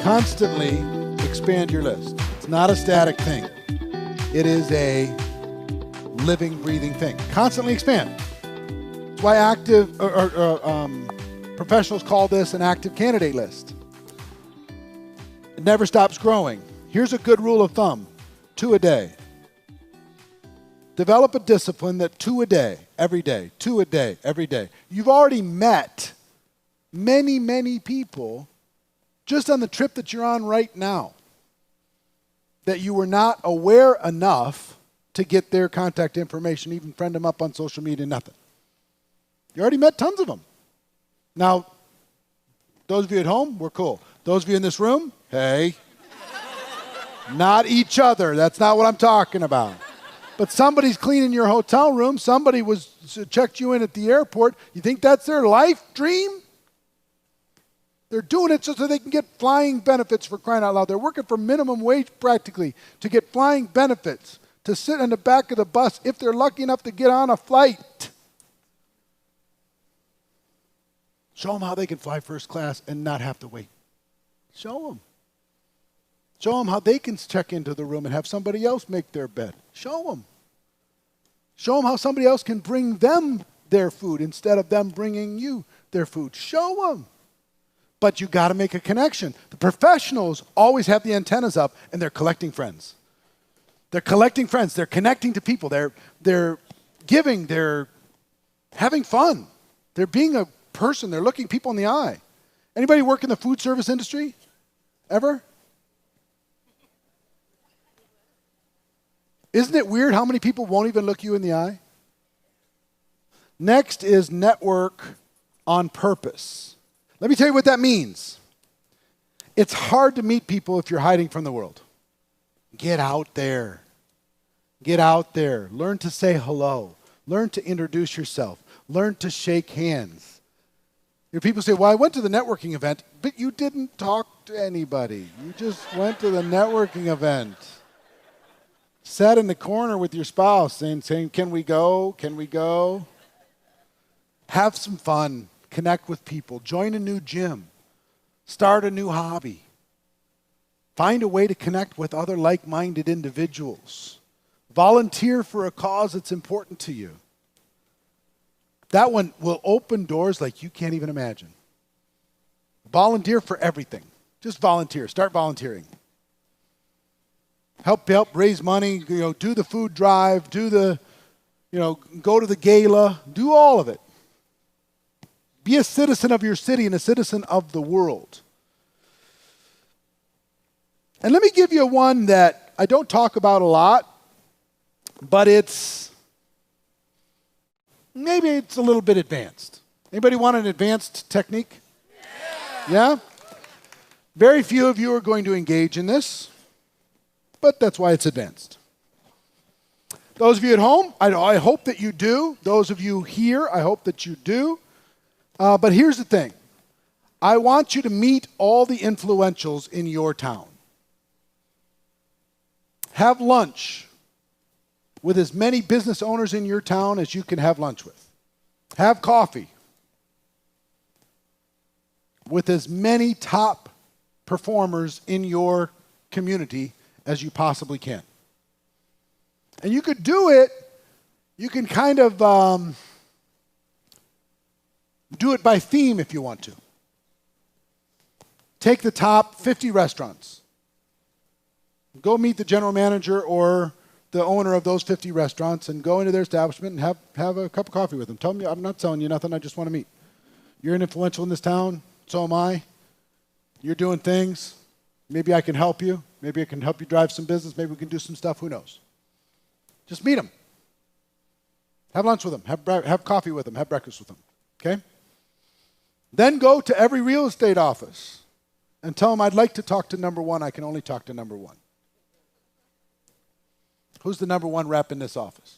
Constantly expand your list. It's not a static thing. It is a living, breathing thing. Constantly expand. That's why professionals call this an active candidate list. It never stops growing. Here's a good rule of thumb. 2 a day. Develop a discipline that 2 a day, every day, 2 a day, every day. You've already met many, many people just on the trip that you're on right now that you were not aware enough to get their contact information, even friend them up on social media, nothing. You already met tons of them. Now, those of you at home, we're cool. Those of you in this room, hey, not each other. That's not what I'm talking about. But somebody's cleaning your hotel room. Somebody checked you in at the airport. You think that's their life dream? They're doing it so they can get flying benefits, for crying out loud. They're working for minimum wage practically to get flying benefits, to sit in the back of the bus if they're lucky enough to get on a flight. Show them how they can fly first class and not have to wait. Show them. Show them how they can check into the room and have somebody else make their bed. Show them. Show them how somebody else can bring them their food instead of them bringing you their food. Show them. But you got to make a connection. The professionals always have the antennas up and they're collecting friends. They're collecting friends. They're connecting to people. They're giving. They're having fun. They're being a person. They're looking people in the eye. Anybody work in the food service industry? Ever? Isn't it weird how many people won't even look you in the eye? Next is network on purpose. Let me tell you what that means. It's hard to meet people if you're hiding from the world. Get out there. Get out there. Learn to say hello. Learn to introduce yourself. Learn to shake hands. You know, people say, well, I went to the networking event, but you didn't talk to anybody. You just went to the networking event. Sat in the corner with your spouse saying, can we go? Can we go? Have some fun. Connect with people. Join a new gym. Start a new hobby. Find a way to connect with other like-minded individuals. Volunteer for a cause that's important to you. That one will open doors like you can't even imagine. Volunteer for everything. Just volunteer. Start volunteering. Help raise money, do the food drive, go to the gala, do all of it. Be a citizen of your city and a citizen of the world. And let me give you one that I don't talk about a lot, but maybe it's a little bit advanced. Anybody want an advanced technique? Yeah? Very few of you are going to engage in this, but that's why it's advanced. Those of you at home, I hope that you do. Those of you here, I hope that you do. But here's the thing. I want you to meet all the influentials in your town. Have lunch with as many business owners in your town as you can have lunch with. Have coffee with as many top performers in your community as you possibly can. And you could do it, you can kind of do it by theme if you want to. Take the top 50 restaurants. Go meet the general manager or the owner of those 50 restaurants and go into their establishment and have a cup of coffee with them. Tell them, I'm not selling you nothing, I just want to meet. You're influential in this town, so am I. You're doing things. Maybe I can help you. Maybe I can help you drive some business. Maybe we can do some stuff, who knows. Just meet them. Have lunch with them. Have coffee with them. Have breakfast with them. Okay? Then go to every real estate office and tell them, I'd like to talk to number one. I can only talk to number one. Who's the number one rep in this office?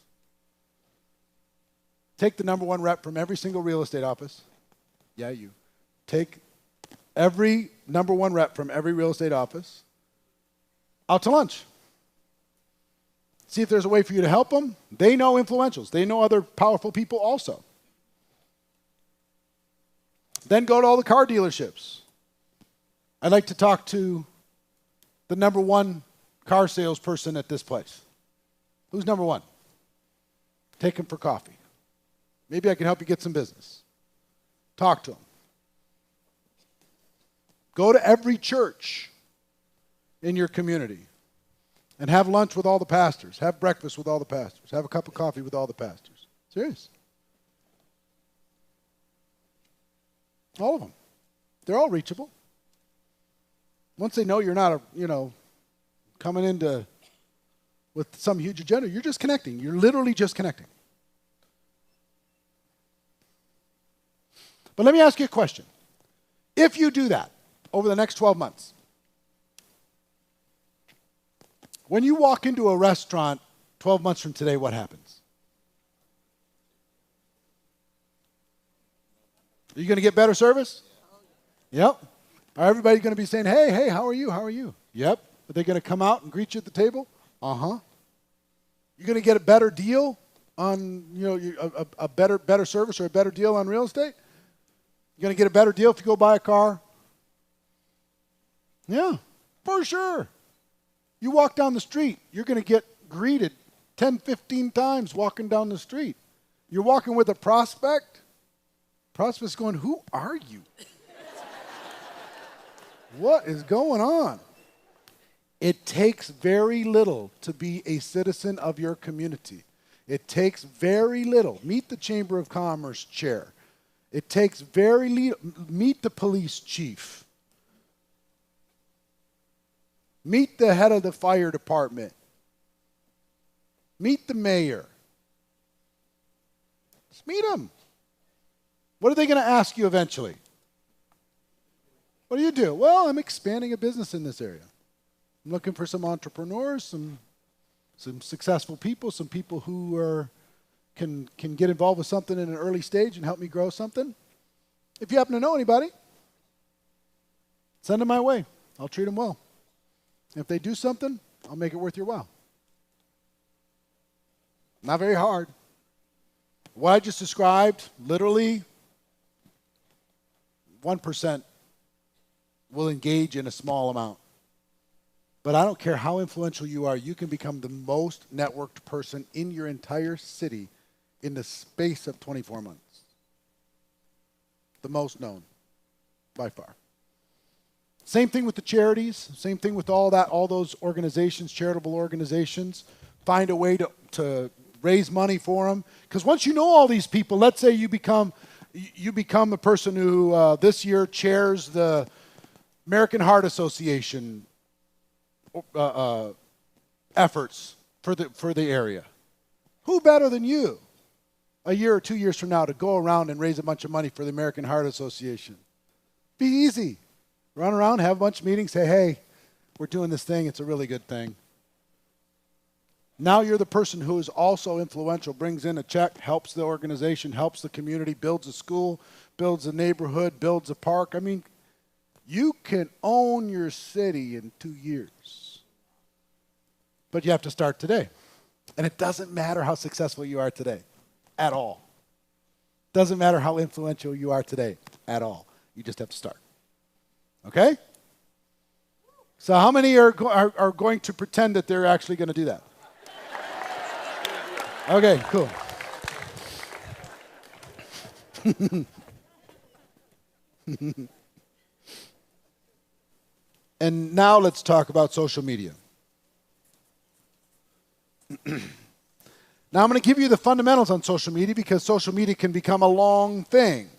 Take the number one rep from every single real estate office. Yeah, you. Take every number one rep from every real estate office out to lunch. See if there's a way for you to help them. They know influentials. They know other powerful people also. Then go to all the car dealerships. I'd like to talk to the number one car salesperson at this place. Who's number one? Take him for coffee. Maybe I can help you get some business. Talk to him. Go to every church in your community and have lunch with all the pastors. Have breakfast with all the pastors. Have a cup of coffee with all the pastors. Serious. All of them. They're all reachable. Once they know you're not coming into with some huge agenda, you're just connecting. You're literally just connecting. But let me ask you a question. If you do that over the next 12 months, when you walk into a restaurant 12 months from today, what happens? Are you going to get better service? Yep. Are everybody going to be saying, hey, how are you? How are you? Yep. Are they going to come out and greet you at the table? Uh-huh. You're going to get a better deal on, a better service or a better deal on real estate? You're going to get a better deal if you go buy a car? Yeah, for sure. You walk down the street, you're going to get greeted 10, 15 times walking down the street. You're walking with a prospect. Prospect's going, who are you? What is going on? It takes very little to be a citizen of your community. It takes very little. Meet the Chamber of Commerce chair. It takes very little. Meet the police chief. Meet the head of the fire department. Meet the mayor. Just meet them. What are they going to ask you eventually? What do you do? Well, I'm expanding a business in this area. I'm looking for some entrepreneurs, some successful people, some people who can get involved with something in an early stage and help me grow something. If you happen to know anybody, send them my way. I'll treat them well. If they do something, I'll make it worth your while. Not very hard. What I just described, literally 1% will engage in a small amount. But I don't care how influential you are, you can become the most networked person in your entire city in the space of 24 months. The most known, by far. Same thing with the charities, same thing with all those organizations, charitable organizations. Find a way to raise money for them. Because once you know all these people, let's say you become a person who this year chairs the American Heart Association efforts for the area. Who better than you a year or 2 years from now to go around and raise a bunch of money for the American Heart Association? Be easy. Run around, have a bunch of meetings, say, hey, we're doing this thing. It's a really good thing. Now you're the person who is also influential, brings in a check, helps the organization, helps the community, builds a school, builds a neighborhood, builds a park. I mean, you can own your city in 2 years. But you have to start today. And it doesn't matter how successful you are today, at all. Doesn't matter how influential you are today, at all. You just have to start. Okay? So how many are going to pretend that they're actually going to do that? Okay, cool. And now let's talk about social media. Now I'm going to give you the fundamentals on social media because social media can become a long thing.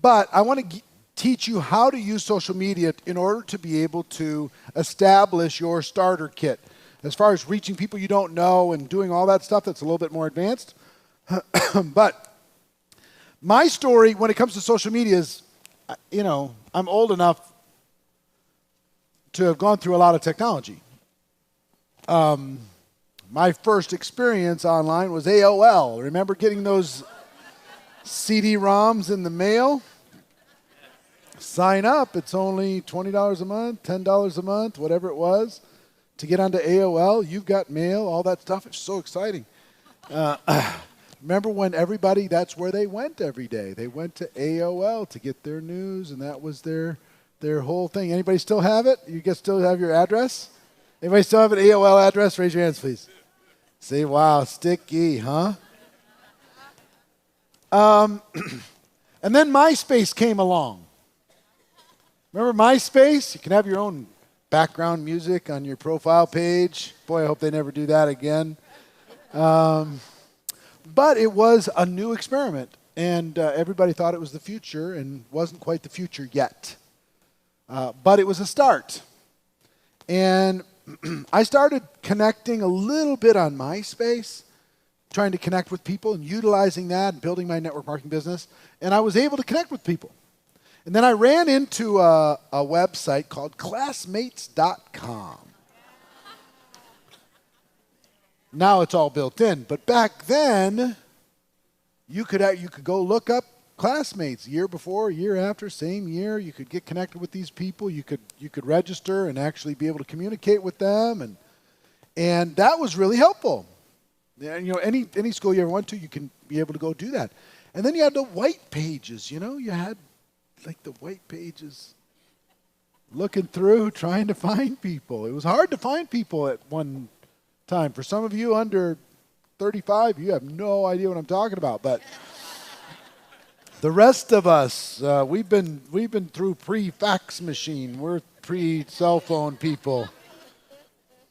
But I want to teach you how to use social media in order to be able to establish your starter kit. As far as reaching people you don't know and doing all that stuff, that's a little bit more advanced. But my story when it comes to social media is, I'm old enough to have gone through a lot of technology. My first experience online was AOL. Remember getting those CD-ROMs in the mail? Sign up. It's only $20 a month, $10 a month, whatever it was. To get onto AOL, you've got mail, all that stuff. It's so exciting. Remember when that's where they went every day. They went to AOL to get their news, and that was their their whole thing. Anybody still have it? You guys still have your address? Anybody still have an AOL address? Raise your hands, please. Say, wow, sticky, huh? And then MySpace came along. Remember MySpace? You can have your own background music on your profile page. Boy, I hope they never do that again. But it was a new experiment, and everybody thought it was the future, and wasn't quite the future yet. But it was a start. And I started connecting a little bit on MySpace, trying to connect with people and utilizing that and building my network marketing business. And I was able to connect with people. And then I ran into a website called classmates.com. Now it's all built in. But back then, you could go look up classmates year before, year after, same year. You could get connected with these people. You could register and actually be able to communicate with them. And that was really helpful. And, any school you ever went to, you can be able to go do that. And then you had the white pages, you had like the white pages looking through, trying to find people. It was hard to find people at one time. For some of you under 35, you have no idea what I'm talking about. But the rest of us, we've been through pre-fax machine. We're pre-cell phone people.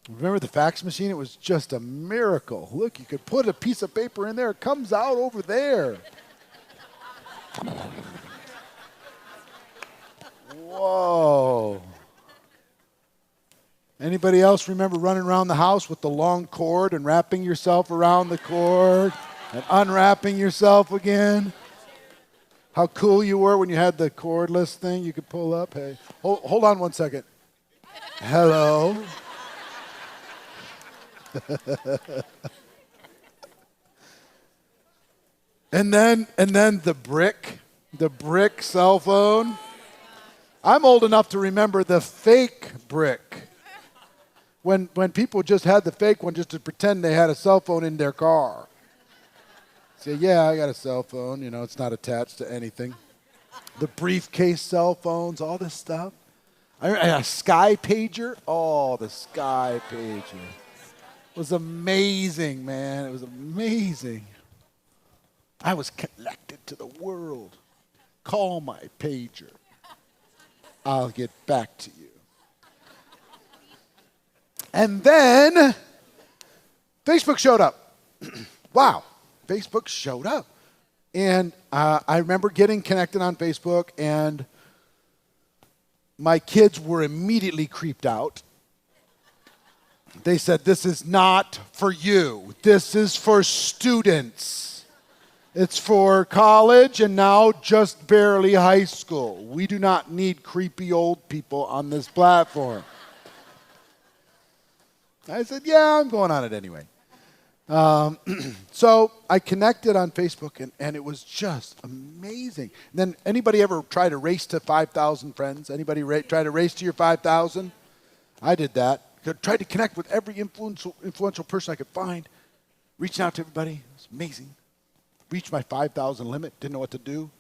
Remember the fax machine? It was just a miracle. Look, you could put a piece of paper in there. It comes out over there. Whoa. Anybody else remember running around the house with the long cord and wrapping yourself around the cord and unwrapping yourself again? How cool you were when you had the cordless thing you could pull up. Hey, hold on one second. Hello. and then the brick cell phone. I'm old enough to remember the fake brick. When people just had the fake one just to pretend they had a cell phone in their car. Say, yeah, I got a cell phone. It's not attached to anything. The briefcase cell phones, all this stuff. A Sky Pager. Oh, the Sky Pager. It was amazing, man. It was amazing. I was connected to the world. Call my pager. I'll get back to you. And then Facebook showed up. Wow, Facebook showed up. And I remember getting connected on Facebook, and my kids were immediately creeped out. They said, this is not for you. This is for students. It's for college and now just barely high school. We do not need creepy old people on this platform. I said, yeah, I'm going on it anyway. So I connected on Facebook, and it was just amazing. And then anybody ever try to race to 5,000 friends? Anybody try to race to your 5,000? I did that. Tried to connect with every influential person I could find. Reaching out to everybody. It was amazing. Reached my 5,000 limit. Didn't know what to do.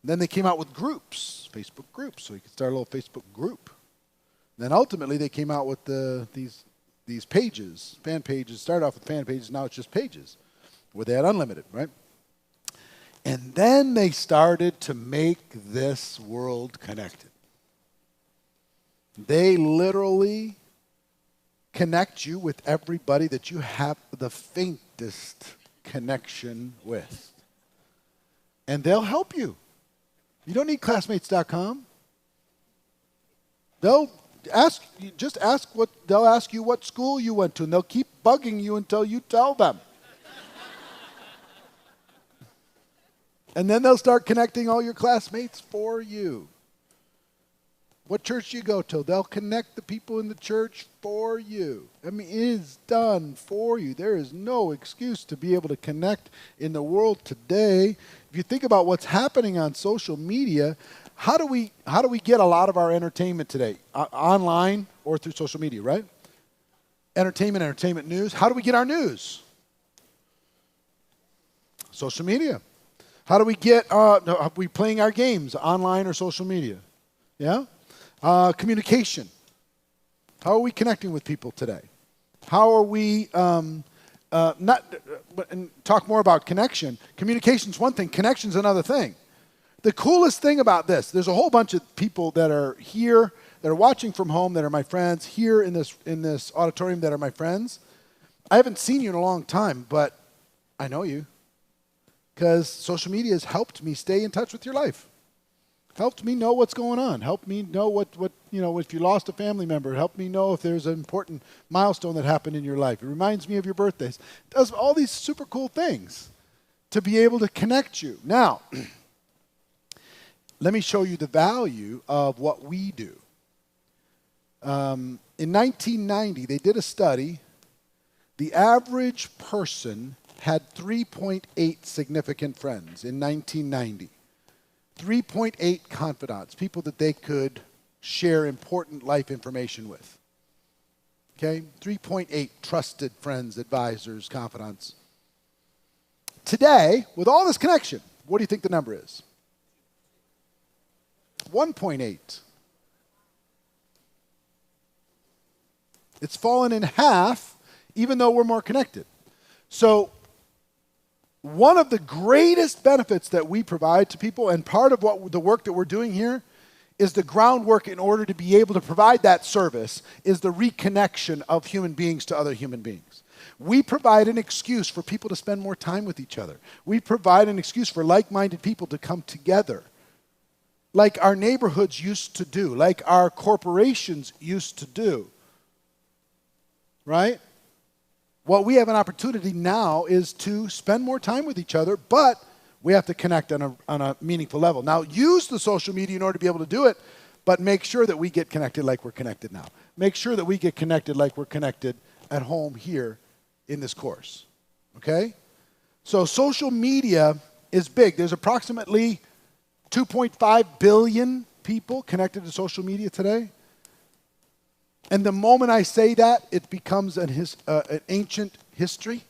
And then they came out with groups, Facebook groups, so you could start a little Facebook group. And then ultimately they came out with these pages, fan pages. Started off with fan pages. Now it's just pages where they had unlimited, right? And then they started to make this world connected. They literally connect you with everybody that you have the faintest connection with. And they'll help you. You don't need classmates.com. They'll ask you what school you went to, and they'll keep bugging you until you tell them. And then they'll start connecting all your classmates for you. What church you go to, they'll connect the people in the church for you. I mean, it is done for you. There is no excuse to be able to connect in the world today. If you think about what's happening on social media, how do we get a lot of our entertainment today? Online or through social media, right? Entertainment news. How do we get our news? Social media. How do we get, are we playing our games online or social media? Yeah? Communication. How are we connecting with people today? How are we, and talk more about connection. Communication's one thing, connection's another thing. The coolest thing about this, there's a whole bunch of people that are here, that are watching from home, that are my friends, here in this auditorium that are my friends. I haven't seen you in a long time, but I know you because social media has helped me stay in touch with your life. Helped me know what's going on. Helped me know what if you lost a family member. Helped me know if there's an important milestone that happened in your life. It reminds me of your birthdays. It does all these super cool things to be able to connect you. Now, let me show you the value of what we do. In 1990, they did a study. The average person had 3.8 significant friends in 1990. 3.8 confidants, people that they could share important life information with. Okay? 3.8 trusted friends, advisors, confidants. Today, with all this connection, what do you think the number is? 1.8. It's fallen in half, even though we're more connected. So, one of the greatest benefits that we provide to people, and part of what the work that we're doing here, is the groundwork in order to be able to provide that service, is the reconnection of human beings to other human beings. We provide an excuse for people to spend more time with each other. We provide an excuse for like-minded people to come together, like our neighborhoods used to do, like our corporations used to do. Right? What we have an opportunity now is to spend more time with each other, but we have to connect on a meaningful level. Now, use the social media in order to be able to do it, but make sure that we get connected like we're connected now. Make sure that we get connected like we're connected at home here in this course. Okay? So social media is big. There's approximately 2.5 billion people connected to social media today. And the moment I say that, it becomes an ancient history.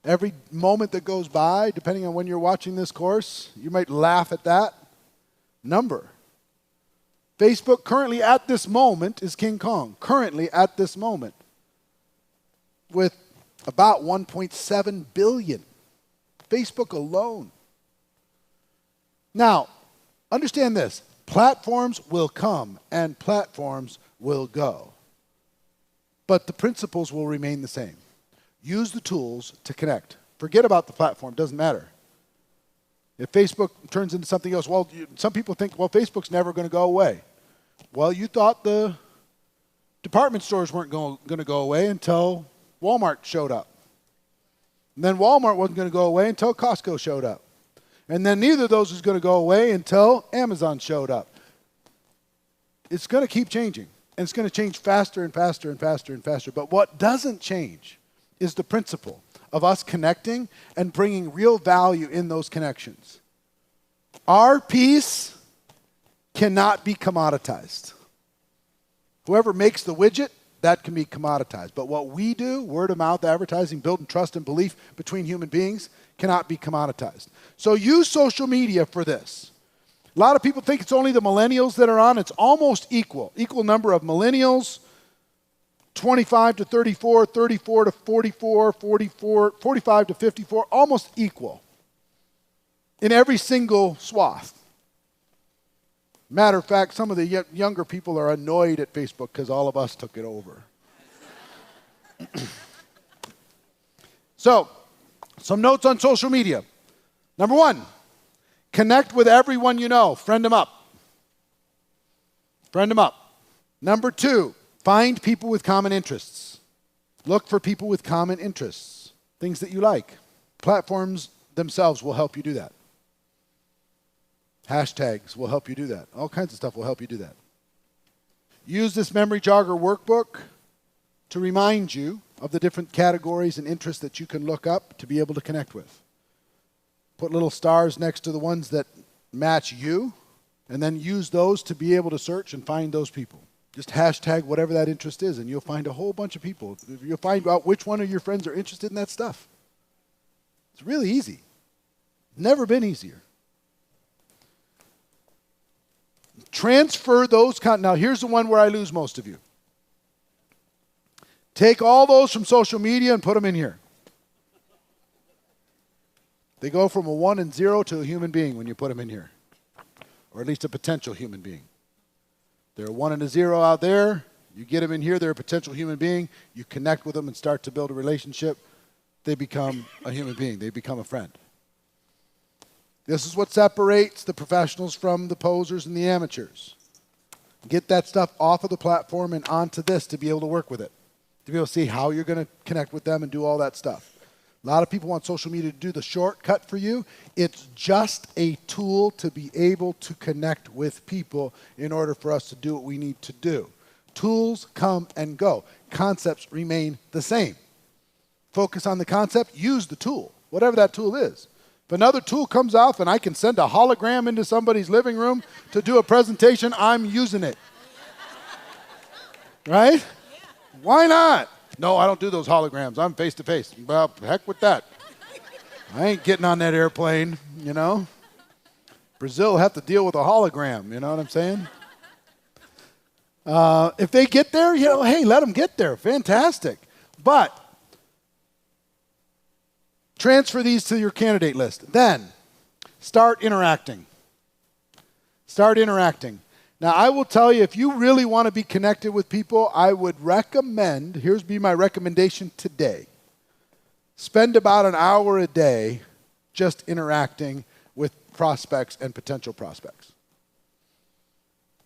Every moment that goes by, depending on when you're watching this course, you might laugh at that number. Facebook currently at this moment is King Kong. Currently at this moment. With about 1.7 billion. Facebook alone. Now, understand this. Platforms will come and platforms will go. But the principles will remain the same. Use the tools to connect. Forget about the platform. Doesn't matter. If Facebook turns into something else, well, some people think, well, Facebook's never going to go away. Well, you thought the department stores weren't going to go away until Walmart showed up. And then Walmart wasn't going to go away until Costco showed up. And then neither of those was going to go away until Amazon showed up. It's going to keep changing. And it's going to change faster and faster and faster and faster. But what doesn't change is the principle of us connecting and bringing real value in those connections. Our peace cannot be commoditized. Whoever makes the widget, that can be commoditized. But what we do, word of mouth advertising, building trust and belief between human beings, cannot be commoditized. So use social media for this. A lot of people think it's only the millennials that are on. It's almost equal. Equal number of millennials, 25 to 34, 34 to 44, 44, 45 to 54, almost equal in every single swath. Matter of fact, some of the younger people are annoyed at Facebook because all of us took it over. So, some notes on social media. Number one, connect with everyone you know. Friend them up. Friend them up. Number two, find people with common interests. Look for people with common interests, things that you like. Platforms themselves will help you do that. Hashtags will help you do that. All kinds of stuff will help you do that. Use this memory jogger workbook to remind you of the different categories and interests that you can look up to be able to connect with. Put little stars next to the ones that match you, and then use those to be able to search and find those people. Just hashtag whatever that interest is, and you'll find a whole bunch of people. You'll find out which one of your friends are interested in that stuff. It's really easy. Never been easier. Transfer those. Now, here's the one where I lose most of you. Take all those from social media and put them in here. They go from a 1 and 0 to a human being when you put them in here, or at least a potential human being. They're a 1 and a 0 out there. You get them in here, they're a potential human being. You connect with them and start to build a relationship. They become a human being. They become a friend. This is what separates the professionals from the posers and the amateurs. Get that stuff off of the platform and onto this to be able to work with it, to be able to see how you're going to connect with them and do all that stuff. A lot of people want social media to do the shortcut for you. It's just a tool to be able to connect with people in order for us to do what we need to do. Tools come and go. Concepts remain the same. Focus on the concept, use the tool, whatever that tool is. If another tool comes off and I can send a hologram into somebody's living room to do a presentation, I'm using it. Right? Why not? No, I don't do those holograms. I'm face-to-face. Well, heck with that. I ain't getting on that airplane, you know. Brazil will have to deal with a hologram, you know what I'm saying? If they get there, you know, hey, let them get there. Fantastic. But transfer these to your candidate list. Then start interacting. Start interacting. Now, I will tell you, if you really want to be connected with people, I would recommend, here's be my recommendation today. Spend about an hour a day just interacting with prospects and potential prospects.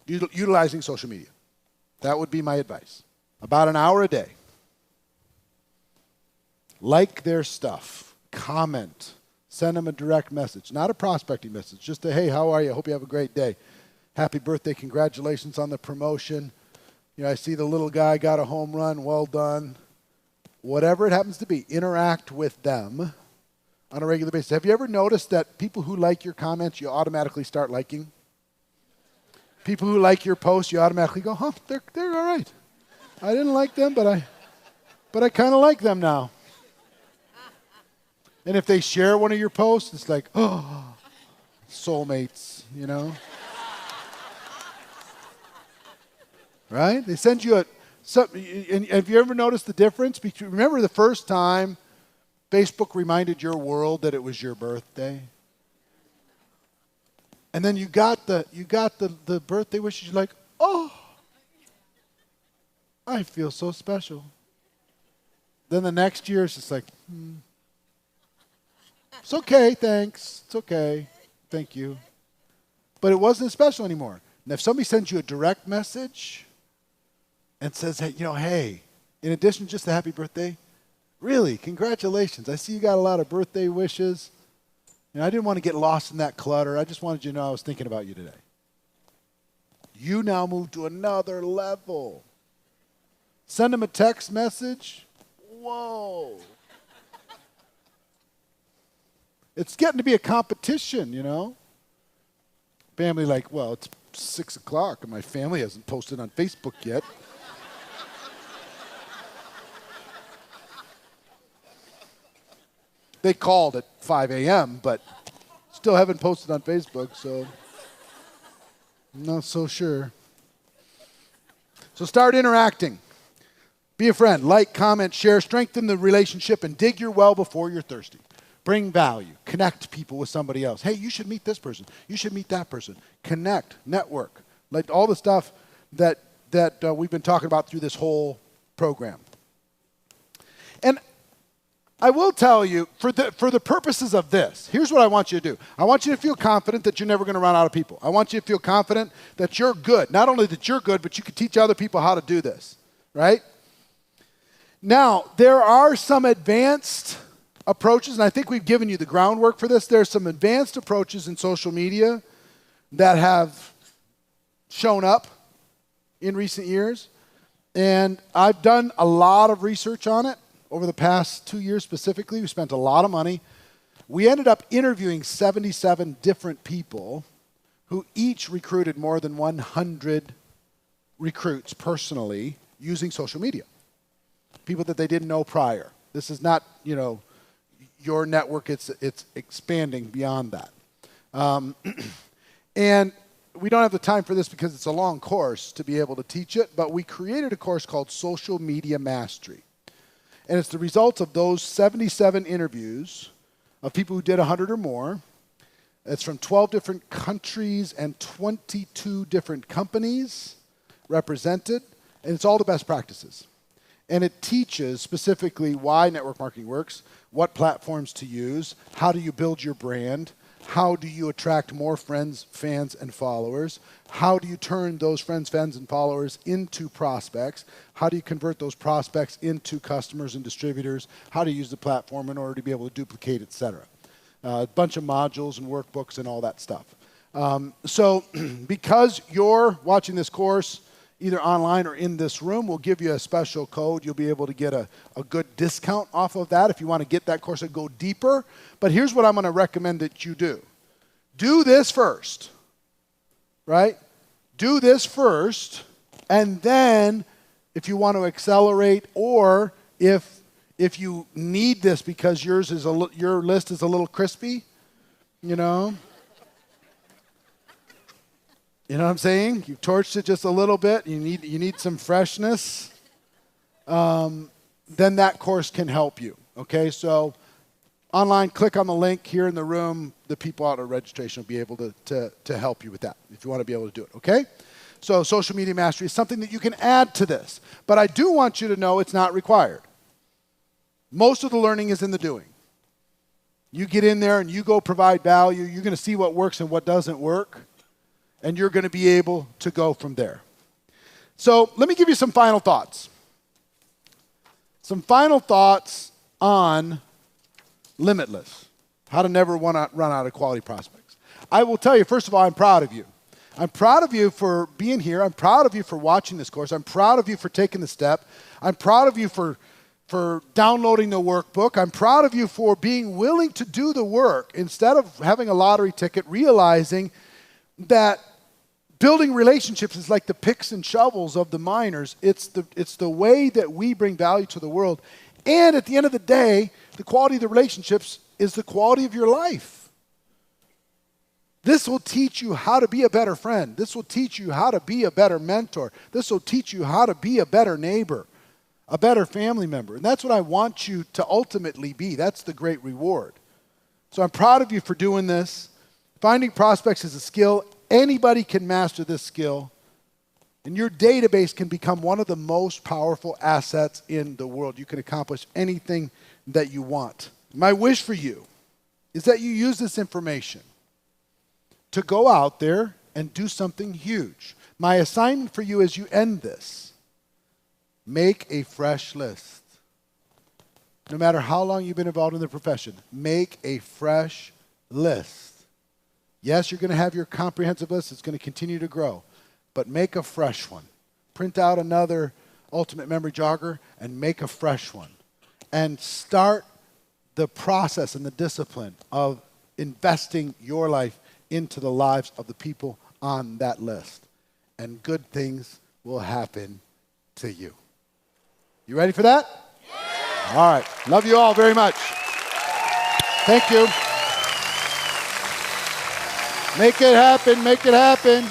Utilizing social media. That would be my advice. About an hour a day. Like their stuff. Comment. Send them a direct message. Not a prospecting message. Just a, hey, how are you? I hope you have a great day. Happy birthday, congratulations on the promotion. You know, I see the little guy got a home run, well done. Whatever it happens to be, interact with them on a regular basis. Have you ever noticed that people who like your comments, you automatically start liking? People who like your posts, you automatically go, huh, they're all right. I didn't like them, but I kind of like them now. And if they share one of your posts, it's like, oh, soulmates, you know? Right? They send you and have you ever noticed the difference? Remember the first time Facebook reminded your world that it was your birthday? And then you got the birthday wishes, you're like, oh, I feel so special. Then the next year it's just like, it's okay, thanks. It's okay. Thank you. But it wasn't special anymore. And if somebody sends you a direct message and says, hey, you know, hey, in addition to just a happy birthday, really, congratulations. I see you got a lot of birthday wishes. And I didn't want to get lost in that clutter. I just wanted you to know I was thinking about you today. You now move to another level. Send them a text message. Whoa. It's getting to be a competition, you know. Family like, well, it's 6 o'clock and my family hasn't posted on Facebook yet. They called at 5 a.m., but still haven't posted on Facebook, so I'm not so sure. So start interacting. Be a friend. Like, comment, share, strengthen the relationship, and dig your well before you're thirsty. Bring value. Connect people with somebody else. Hey, you should meet this person. You should meet that person. Connect. Network. Like all the stuff that we've been talking about through this whole program. And I will tell you, for the purposes of this, here's what I want you to do. I want you to feel confident that you're never going to run out of people. I want you to feel confident that you're good. Not only that you're good, but you can teach other people how to do this, right? Now, there are some advanced approaches, and I think we've given you the groundwork for this. There's some advanced approaches in social media that have shown up in recent years, and I've done a lot of research on it. Over the past 2 years specifically, we spent a lot of money. We ended up interviewing 77 different people who each recruited more than 100 recruits personally using social media. People that they didn't know prior. This is not, you know, your network. It's expanding beyond that. And we don't have the time for this because it's a long course to be able to teach it, but we created a course called Social Media Mastery. And it's the results of those 77 interviews of people who did 100 or more. It's from 12 different countries and 22 different companies represented, and it's all the best practices. And it teaches specifically why network marketing works, what platforms to use, how do you build your brand, how do you attract more friends, fans, and followers, how do you turn those friends, fans, and followers into prospects, how do you convert those prospects into customers and distributors, how to use the platform in order to be able to duplicate, et cetera. A bunch of modules and workbooks and all that stuff. So because you're watching this course either online or in this room, we'll give you a special code. You'll be able to get a good discount off of that if you want to get that course and go deeper. But here's what I'm going to recommend that you do. Do this first, right? Do this first, and then if you want to accelerate, or if you need this because your list is a little crispy, you know what I'm saying? You torched it just a little bit. You need some freshness. Then that course can help you. Okay, so online, click on the link here in the room. The people out at registration will be able to help you with that if you want to be able to do it. Okay, so social media mastery is something that you can add to this, but I do want you to know it's not required. Most of the learning is in the doing. You get in there and you go provide value. You're going to see what works and what doesn't work. And you're going to be able to go from there. So let me give you some final thoughts. Some final thoughts on Limitless, how to never run out of quality prospects. I will tell you, first of all, I'm proud of you. I'm proud of you for being here. I'm proud of you for watching this course. I'm proud of you for taking the step. I'm proud of you for downloading the workbook. I'm proud of you for being willing to do the work instead of having a lottery ticket, realizing that building relationships is like the picks and shovels of the miners. It's the way that we bring value to the world. And at the end of the day, the quality of the relationships is the quality of your life. This will teach you how to be a better friend. This will teach you how to be a better mentor. This will teach you how to be a better neighbor, a better family member. And that's what I want you to ultimately be. That's the great reward. So I'm proud of you for doing this. Finding prospects is a skill. Anybody can master this skill, and your database can become one of the most powerful assets in the world. You can accomplish anything that you want. My wish for you is that you use this information to go out there and do something huge. My assignment for you as you end this, make a fresh list. No matter how long you've been involved in the profession, make a fresh list. Yes, you're going to have your comprehensive list. It's going to continue to grow. But make a fresh one. Print out another Ultimate Memory Jogger and make a fresh one. And start the process and the discipline of investing your life into the lives of the people on that list. And good things will happen to you. You ready for that? Yeah. All right. Love you all very much. Thank you. Make it happen. Make it happen.